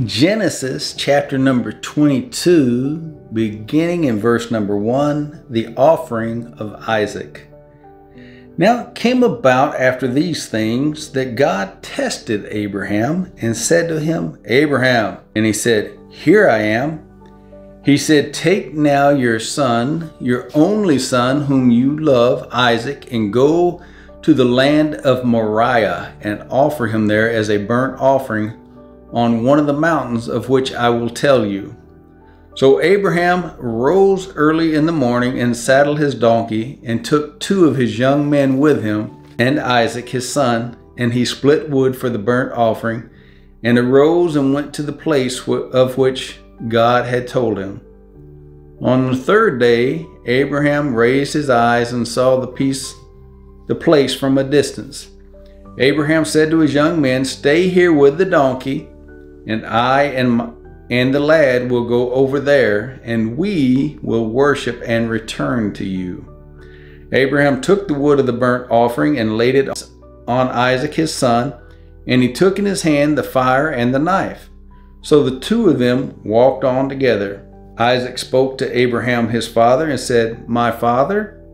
Genesis chapter number 22, beginning in verse number 1, the offering of Isaac. Now it came about after these things that God tested Abraham and said to him, Abraham. And he said, Here I am. He said, Take now your son, your only son whom you love, Isaac, and go to the land of Moriah and offer him there as a burnt offering on one of the mountains of which I will tell you. So Abraham rose early in the morning and saddled his donkey and took 2 of his young men with him and Isaac his son, and he split wood for the burnt offering and arose and went to the place of which God had told him. On the 3rd day, Abraham raised his eyes and saw the place from a distance. Abraham said to his young men, Stay here with the donkey, and I and the lad will go over there, and we will worship and return to you. Abraham took the wood of the burnt offering and laid it on Isaac his son, and he took in his hand the fire and the knife. So the 2 of them walked on together. Isaac spoke to Abraham his father and said, My father?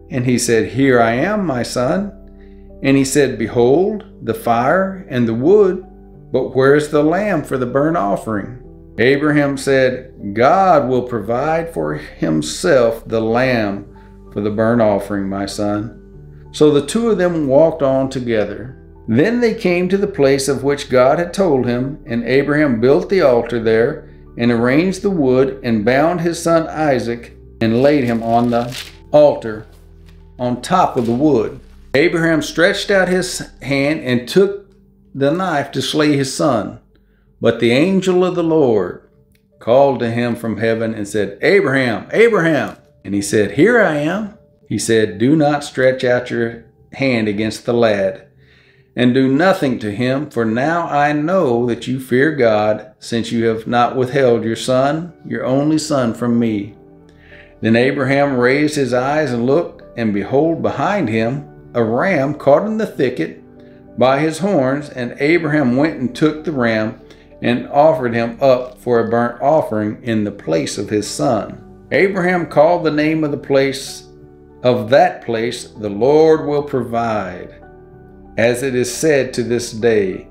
And he said, Here I am, my son. And he said, Behold, the fire and the wood, but where's the lamb for the burnt offering? Abraham said, God will provide for himself the lamb for the burnt offering, my son. So the 2 of them walked on together. Then they came to the place of which God had told him, and Abraham built the altar there, and arranged the wood, and bound his son Isaac, and laid him on the altar on top of the wood. Abraham stretched out his hand and took the knife to slay his son. But the angel of the Lord called to him from heaven and said, Abraham, Abraham. And he said, Here I am. He said, Do not stretch out your hand against the lad, and do nothing to him, for now I know that you fear God, since you have not withheld your son, your only son, from me. Then Abraham raised his eyes and looked, and behold, behind him a ram caught in the thicket by his horns, and Abraham went and took the ram and offered him up for a burnt offering in the place of his son. Abraham called the name of that place, the Lord will provide, as it is said to this day,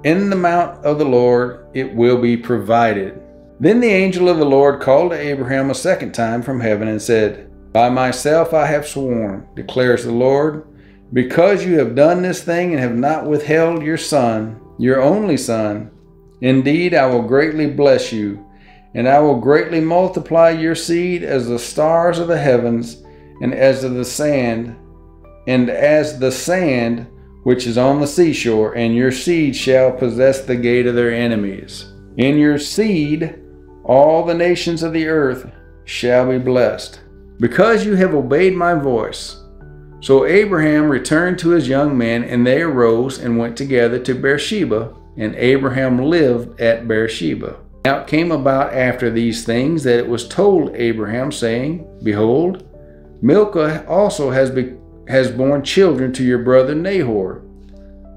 In the mount of the Lord it will be provided. Then the angel of the Lord called to Abraham a second time from heaven and said, By myself I have sworn, declares the Lord, because you have done this thing and have not withheld your son, your only son, indeed I will greatly bless you, and I will greatly multiply your seed as the stars of the heavens, and as the sand which is on the seashore, and your seed shall possess the gate of their enemies. In your seed all the nations of the earth shall be blessed, because you have obeyed my voice. So Abraham returned to his young men, and they arose and went together to Beersheba, and Abraham lived at Beersheba. Now it came about after these things that it was told Abraham, saying, Behold, Milcah also has borne children to your brother Nahor,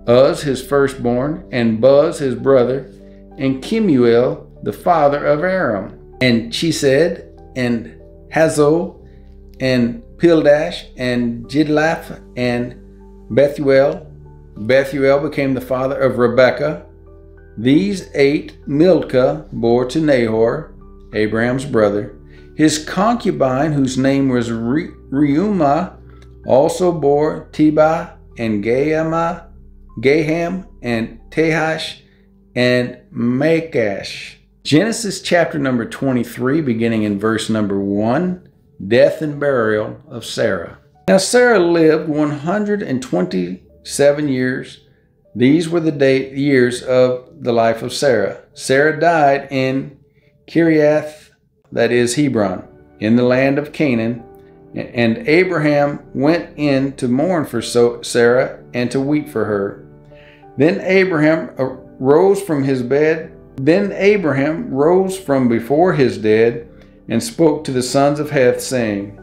Uz his firstborn, and Buz his brother, and Kemuel the father of Aram, and Chesed, and Hazo, and Pildash, and Jidlaph, and Bethuel. Bethuel became the father of Rebekah. These 8 Milcah bore to Nahor, Abraham's brother. His concubine, whose name was Reumah, also bore Tebah, and Gaham, and Tahash, and Machash. Genesis chapter number 23, beginning in verse number 1, death and burial of Sarah. Now Sarah lived 127 years. These were the years of the life of Sarah. Sarah died in Kiriath, that is Hebron, in the land of Canaan. And Abraham went in to mourn for Sarah and to weep for her. Then Abraham rose from before his dead and spoke to the sons of Heth, saying,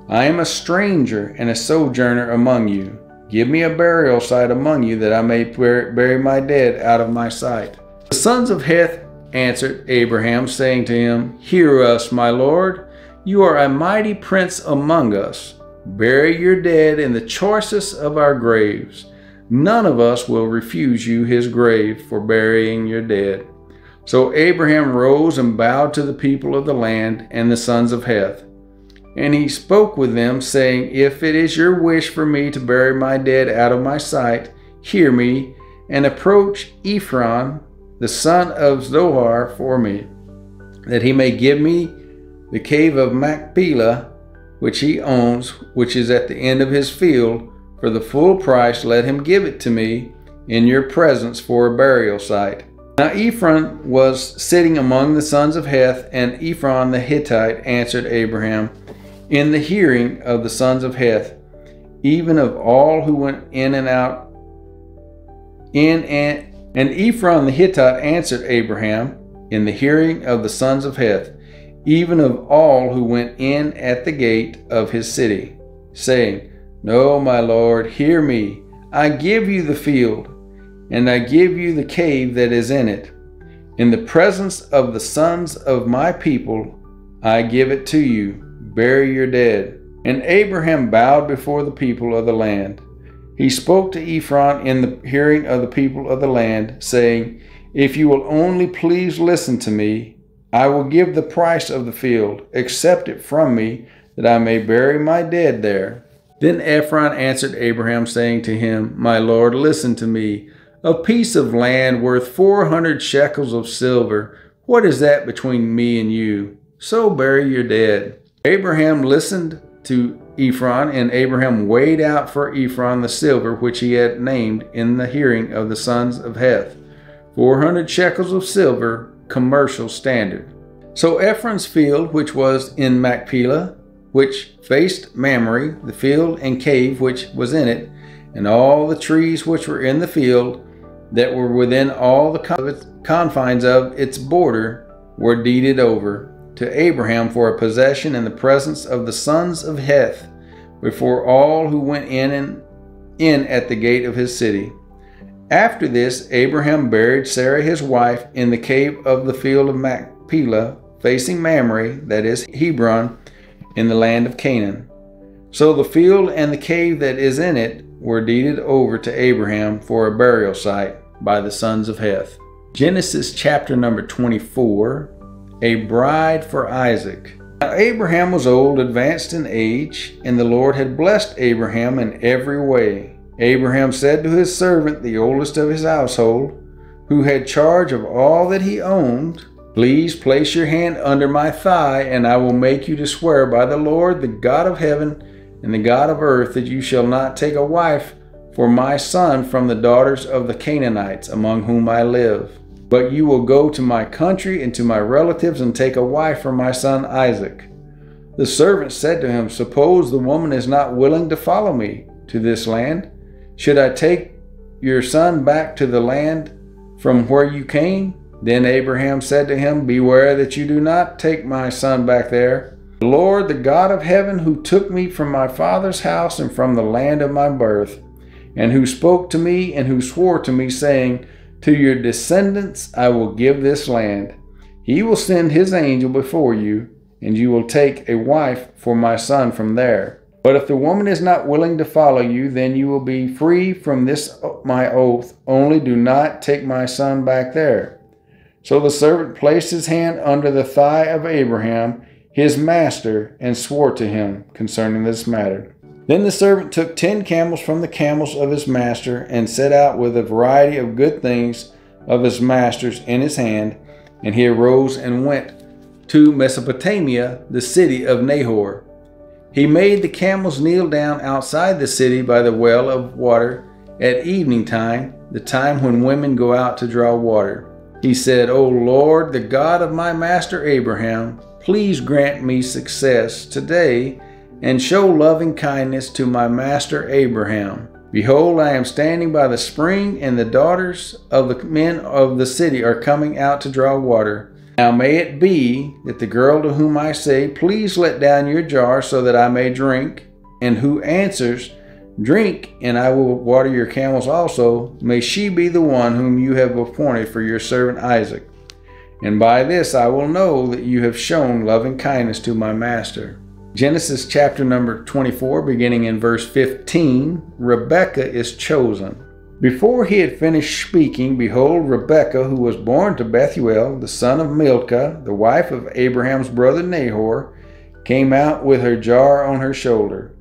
I am a stranger and a sojourner among you. Give me a burial site among you, that I may bury my dead out of my sight. The sons of Heth answered Abraham, saying to him, Hear us, my lord. You are a mighty prince among us. Bury your dead in the choicest of our graves. None of us will refuse you his grave for burying your dead. So Abraham rose and bowed to the people of the land and the sons of Heth. And he spoke with them, saying, If it is your wish for me to bury my dead out of my sight, hear me, and approach Ephron, the son of Zohar, for me, that he may give me the cave of Machpelah, which he owns, which is at the end of his field. For the full price let him give it to me in your presence for a burial site. Now Ephron was sitting among the sons of Heth, and Ephron the Hittite answered Abraham in the hearing of the sons of Heth, even of all who went in and out. And Ephron the Hittite answered Abraham in the hearing of the sons of Heth, even of all who went in at the gate of his city, saying, No, my lord, hear me. I give you the field, and I give you the cave that is in it. In the presence of the sons of my people, I give it to you. Bury your dead. And Abraham bowed before the people of the land. He spoke to Ephron in the hearing of the people of the land, saying, If you will only please listen to me, I will give the price of the field. Accept it from me, that I may bury my dead there. Then Ephron answered Abraham, saying to him, My lord, listen to me. A piece of land worth 400 shekels of silver. What is that between me and you? So bury your dead. Abraham listened to Ephron, and Abraham weighed out for Ephron the silver which he had named in the hearing of the sons of Heth. 400 shekels of silver, commercial standard. So Ephron's field, which was in Machpelah, which faced Mamre, the field and cave which was in it, and all the trees which were in the field that were within all the confines of its border, were deeded over to Abraham for a possession in the presence of the sons of Heth, before all who went in at the gate of his city. After this, Abraham buried Sarah his wife in the cave of the field of Machpelah, facing Mamre, that is Hebron, in the land of Canaan. So the field and the cave that is in it were deeded over to Abraham for a burial site by the sons of Heth. Genesis chapter number 24, a bride for Isaac. Now Abraham was old, advanced in age, and the Lord had blessed Abraham in every way. Abraham said to his servant, the oldest of his household, who had charge of all that he owned, Please place your hand under my thigh, and I will make you to swear by the Lord, the God of heaven and the God of earth, that you shall not take a wife for my son from the daughters of the Canaanites among whom I live. But you will go to my country and to my relatives and take a wife for my son Isaac. The servant said to him, Suppose the woman is not willing to follow me to this land? Should I take your son back to the land from where you came? Then Abraham said to him, Beware that you do not take my son back there. The Lord, the God of heaven, who took me from my father's house and from the land of my birth, and who spoke to me and who swore to me, saying, To your descendants I will give this land. He will send his angel before you, and you will take a wife for my son from there. But if the woman is not willing to follow you, then you will be free from this my oath. Only do not take my son back there. So the servant placed his hand under the thigh of Abraham, his master, and swore to him concerning this matter. Then the servant took 10 camels from the camels of his master, and set out with a variety of good things of his master's in his hand. And he arose and went to Mesopotamia, the city of Nahor. He made the camels kneel down outside the city by the well of water at evening time, the time when women go out to draw water. He said, O Lord, the God of my master Abraham, please grant me success today and show loving kindness to my master Abraham. Behold, I am standing by the spring, and the daughters of the men of the city are coming out to draw water. Now may it be that the girl to whom I say, Please let down your jar so that I may drink, and who answers, Drink, and I will water your camels also. May she be the one whom you have appointed for your servant Isaac. And by this I will know that you have shown loving kindness to my master." Genesis chapter number 24, beginning in verse 15, Rebekah is chosen. Before he had finished speaking, behold, Rebekah, who was born to Bethuel, the son of Milcah, the wife of Abraham's brother Nahor, came out with her jar on her shoulder.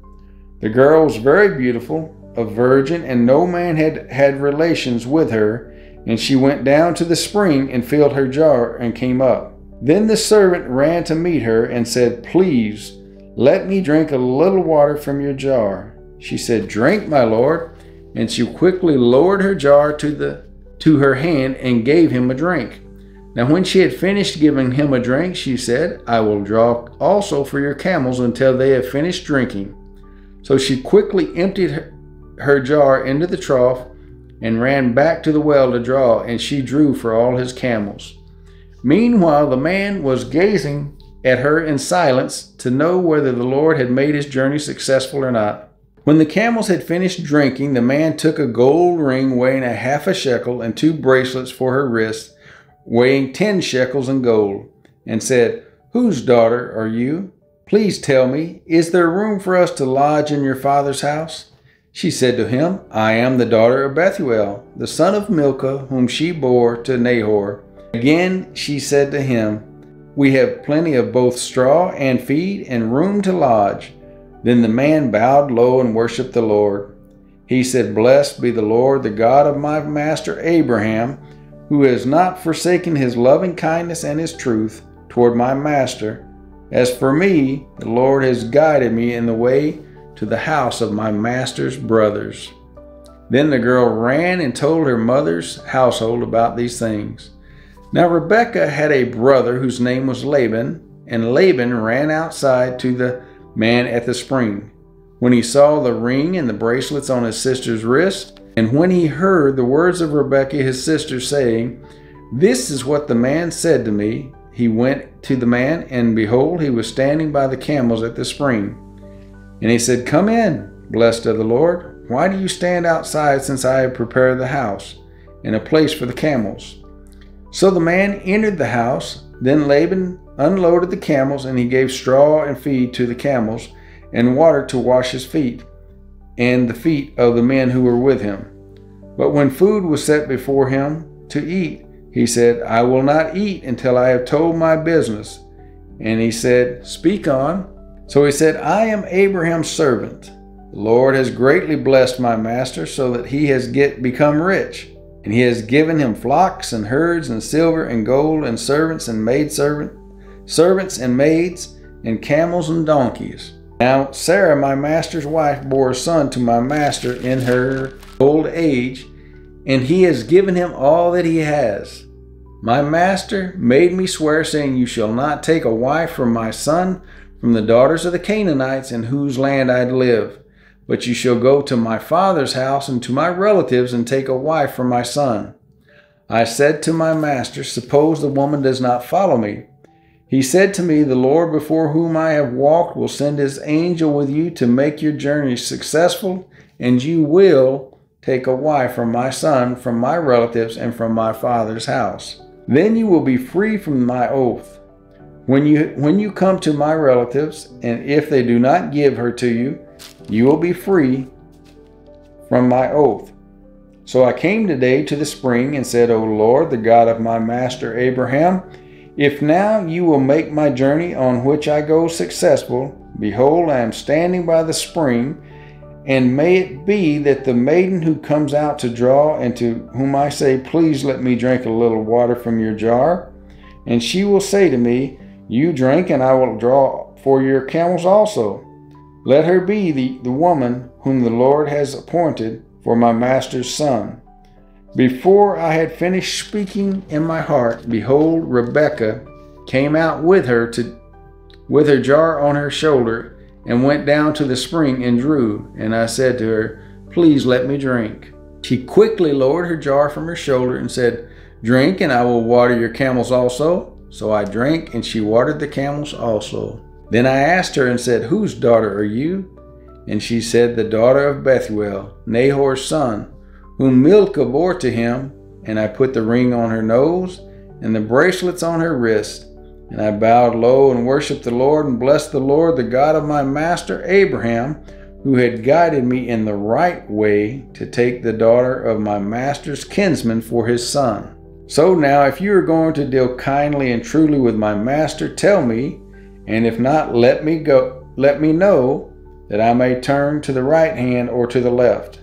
The girl was very beautiful, a virgin, and no man had had relations with her, and she went down to the spring and filled her jar and came up. Then the servant ran to meet her and said, "Please, let me drink a little water from your jar." She said, "Drink, my lord." And she quickly lowered her jar to her hand and gave him a drink. Now when she had finished giving him a drink, she said, "I will draw also for your camels until they have finished drinking." So she quickly emptied her jar into the trough and ran back to the well to draw, and she drew for all his camels. Meanwhile, the man was gazing at her in silence to know whether the Lord had made his journey successful or not. When the camels had finished drinking, the man took a gold ring weighing a half a shekel and 2 bracelets for her wrists, weighing 10 shekels in gold, and said, "Whose daughter are you? Please tell me, is there room for us to lodge in your father's house?" She said to him, "I am the daughter of Bethuel, the son of Milcah, whom she bore to Nahor." Again she said to him, "We have plenty of both straw and feed and room to lodge." Then the man bowed low and worshipped the Lord. He said, "Blessed be the Lord, the God of my master Abraham, who has not forsaken his loving kindness and his truth toward my master. As for me, the Lord has guided me in the way to the house of my master's brothers." Then the girl ran and told her mother's household about these things. Now Rebekah had a brother whose name was Laban, and Laban ran outside to the man at the spring. When he saw the ring and the bracelets on his sister's wrist, and when he heard the words of Rebekah his sister saying, "This is what the man said to me," he went to the man, and behold, he was standing by the camels at the spring. And he said, "Come in, blessed of the Lord. Why do you stand outside, since I have prepared the house and a place for the camels?" So the man entered the house. Then Laban unloaded the camels, and he gave straw and feed to the camels, and water to wash his feet, and the feet of the men who were with him. But when food was set before him to eat, he said, "I will not eat until I have told my business." And he said, "Speak on." So he said, "I am Abraham's servant. The Lord has greatly blessed my master, so that he has become rich. And he has given him flocks and herds and silver and gold and servants and servants and maids and camels and donkeys. Now Sarah, my master's wife, bore a son to my master in her old age, and he has given him all that he has. My master made me swear, saying, 'You shall not take a wife from my son from the daughters of the Canaanites in whose land I live, but you shall go to my father's house and to my relatives and take a wife for my son.' I said to my master, 'Suppose the woman does not follow me?' He said to me, 'The Lord before whom I have walked will send his angel with you to make your journey successful, and you will take a wife from my son, from my relatives, and from my father's house. Then you will be free from my oath. When you come to my relatives, and if they do not give her to you, you will be free from my oath.' So I came today to the spring and said, 'O Lord, the God of my master Abraham, if now you will make my journey on which I go successful, behold, I am standing by the spring, and may it be that the maiden who comes out to draw, and to whom I say, Please let me drink a little water from your jar, and she will say to me, You drink, and I will draw for your camels also. Let her be the woman whom the Lord has appointed for my master's son.' Before I had finished speaking in my heart, behold, Rebekah came out with her jar on her shoulder, and went down to the spring and drew. And I said to her, Please let me drink. She quickly lowered her jar from her shoulder and said, Drink, and I will water your camels also. So I drank, and she watered the camels also. Then I asked her and said, Whose daughter are you? And she said, The daughter of Bethuel, Nahor's son, whom Milcah bore to him. And I put the ring on her nose and the bracelets on her wrist. And I bowed low and worshipped the Lord and blessed the Lord, the God of my master Abraham, who had guided me in the right way to take the daughter of my master's kinsman for his son. So now, if you are going to deal kindly and truly with my master, tell me, and if not, let me know, that I may turn to the right hand or to the left.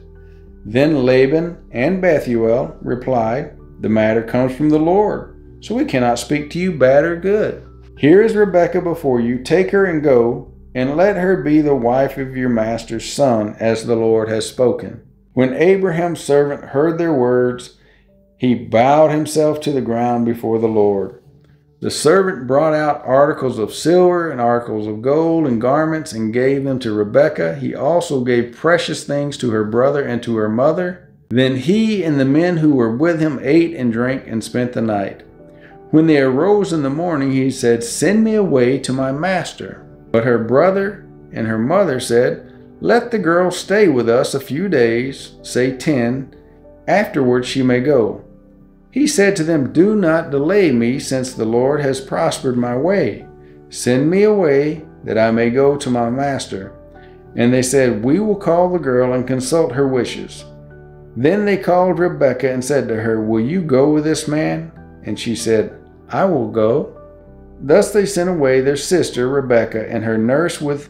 Then Laban and Bethuel replied, The matter comes from the Lord, so we cannot speak to you bad or good. Here is Rebekah before you. Take her and go, and let her be the wife of your master's son, as the Lord has spoken. When Abraham's servant heard their words, he bowed himself to the ground before the Lord. The servant brought out articles of silver and articles of gold and garments and gave them to Rebekah. He also gave precious things to her brother and to her mother. Then he and the men who were with him ate and drank and spent the night. When they arose in the morning, he said, Send me away to my master. But her brother and her mother said, Let the girl stay with us a few days, say 10. Afterwards she may go. He said to them, Do not delay me, since the Lord has prospered my way. Send me away, that I may go to my master. And they said, We will call the girl and consult her wishes. Then they called Rebekah and said to her, Will you go with this man? And she said, I will go. Thus they sent away their sister Rebekah and her nurse with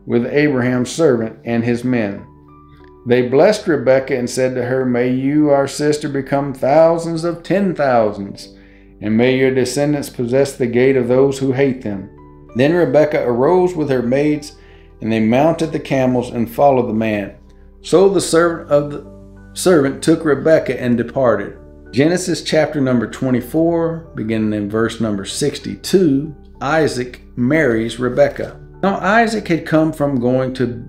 Abraham's servant and his men. They blessed Rebekah and said to her, May you, our sister, become thousands of 10,000s, and may your descendants possess the gate of those who hate them. Then Rebekah arose with her maids, and they mounted the camels and followed the man. So the servant took Rebekah and departed. Genesis chapter number 24, beginning in verse number 62, Isaac marries Rebekah. Now Isaac had come from going to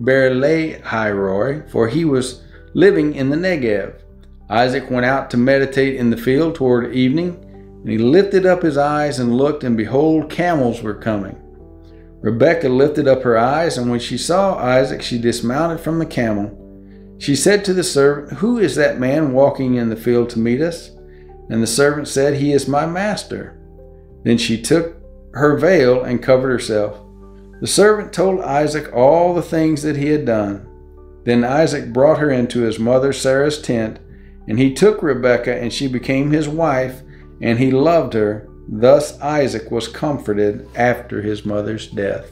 Beer-lahai-roi, for he was living in the Negev. Isaac went out to meditate in the field toward evening, and he lifted up his eyes and looked, and behold, camels were coming. Rebekah lifted up her eyes, and when she saw Isaac, she dismounted from the camel. She said to the servant, Who is that man walking in the field to meet us? And the servant said, He is my master. Then she took her veil and covered herself. The servant told Isaac all the things that he had done. Then Isaac brought her into his mother Sarah's tent, and he took Rebekah, and she became his wife, and he loved her. Thus Isaac was comforted after his mother's death.